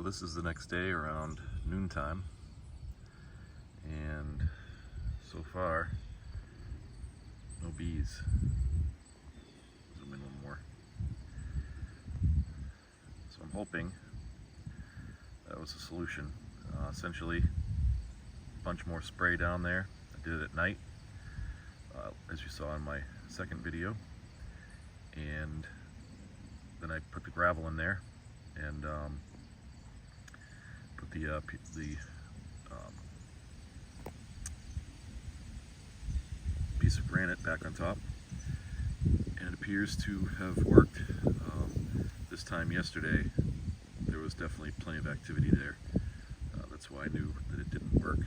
this is the next day around noontime, and so far, no bees. Zoom in one more. So I'm hoping that was a solution. Essentially, a bunch more spray down there. I did it at night, as you saw in my second video, and then I put the gravel in there and put the piece of granite back on top, and it appears to have worked. This time yesterday, there was definitely plenty of activity there. That's why I knew that it didn't work.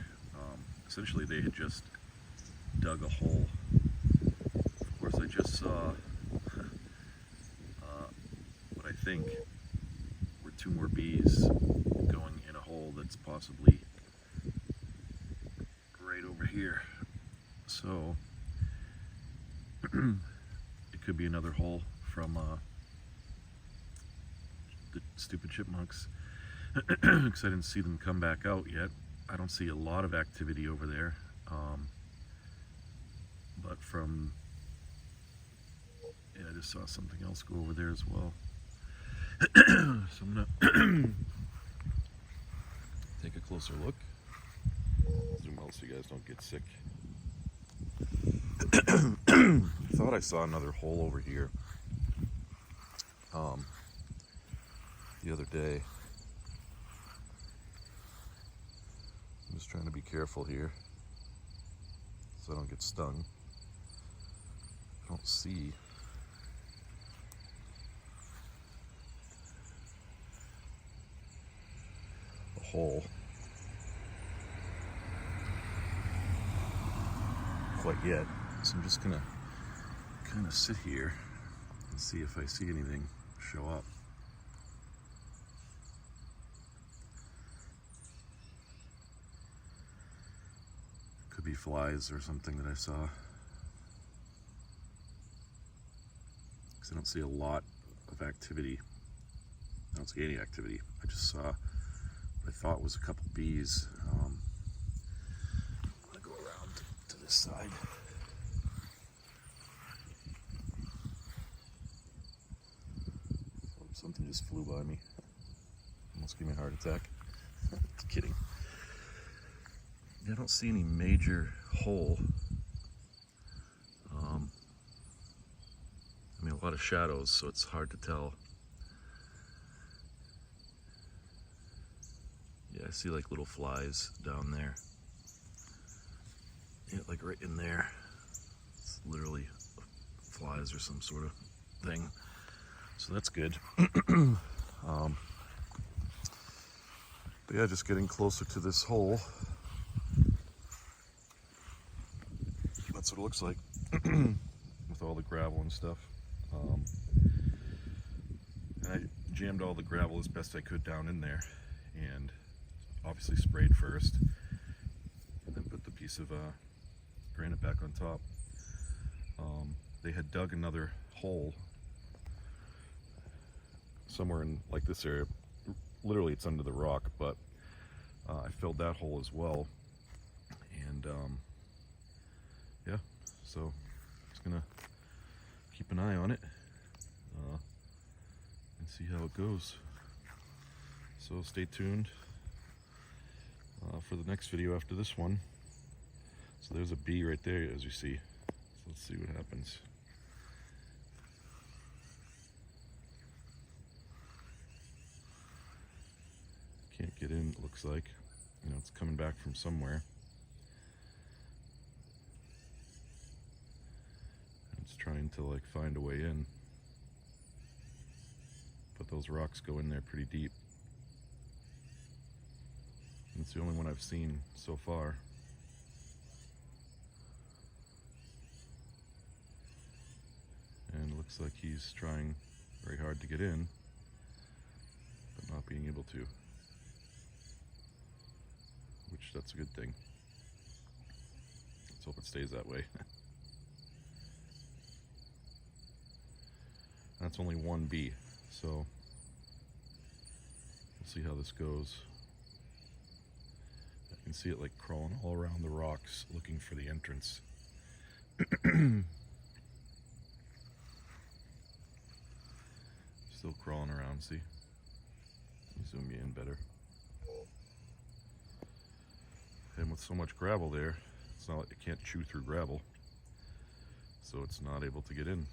Essentially, they had just dug a hole. Of course, I just saw what I think were 2 more bees going in a hole that's possibly right over here. So it could be another hole from the stupid chipmunks, because I didn't see them come back out yet. I don't see a lot of activity over there, but from, yeah, I just saw something else go over there as well. So I'm gonna take a closer look. Zoom out so you guys don't get sick. I thought I saw another hole over here the other day. I'm just trying to be careful here so I don't get stung. I don't see a hole quite yet, so I'm just gonna kind of sit here and see if I see anything show up. Could be flies or something that I saw, because I don't see a lot of activity. I don't see any activity. I just saw what I thought was a couple bees. I'm gonna go around to this side. Oh, something just flew by me. Almost gave me a heart attack. Just kidding. I don't see any major hole. I mean, a lot of shadows, so it's hard to tell. Yeah, I see like little flies down there. Yeah, like right in there. It's literally flies or some sort of thing. So that's good. But yeah, just getting closer to this hole. That's what it looks like with all the gravel and stuff. And I jammed all the gravel as best I could down in there, and obviously sprayed first, and then put the piece of granite back on top. They had dug another hole somewhere in like this area. Literally, it's under the rock, but I filled that hole as well, and yeah, so just gonna keep an eye on it and see how it goes. So stay tuned for the next video after this one. So there's a bee right there, as you see. So let's see what happens. Can't get in, it looks like. You know, it's coming back from somewhere. It's trying to like find a way in, but those rocks go in there pretty deep. And it's the only one I've seen so far. And it looks like he's trying very hard to get in, but not being able to, which that's a good thing. Let's hope it stays that way. That's only one bee, so we'll see how this goes. I can see it like crawling all around the rocks looking for the entrance. Still crawling around, see? Let me zoom you in better. And with so much gravel there, it's not like it can't chew through gravel, so it's not able to get in.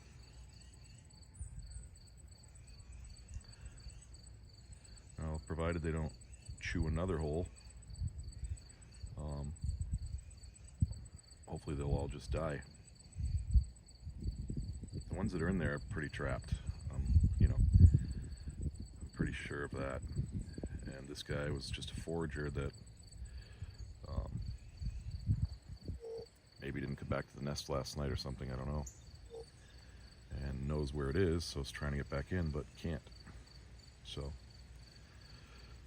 Now, provided they don't chew another hole, hopefully they'll all just die. The ones that are in there are pretty trapped. I'm pretty sure of that. And this guy was just a forager that maybe didn't come back to the nest last night or something, I don't know. And knows where it is, so is trying to get back in, but can't. So,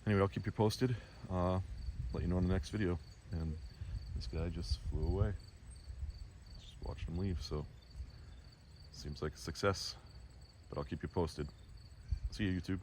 anyway, I'll keep you posted. Let you know in the next video. And this guy just flew away. Just watched him leave, so seems like a success. But I'll keep you posted. See you, YouTube.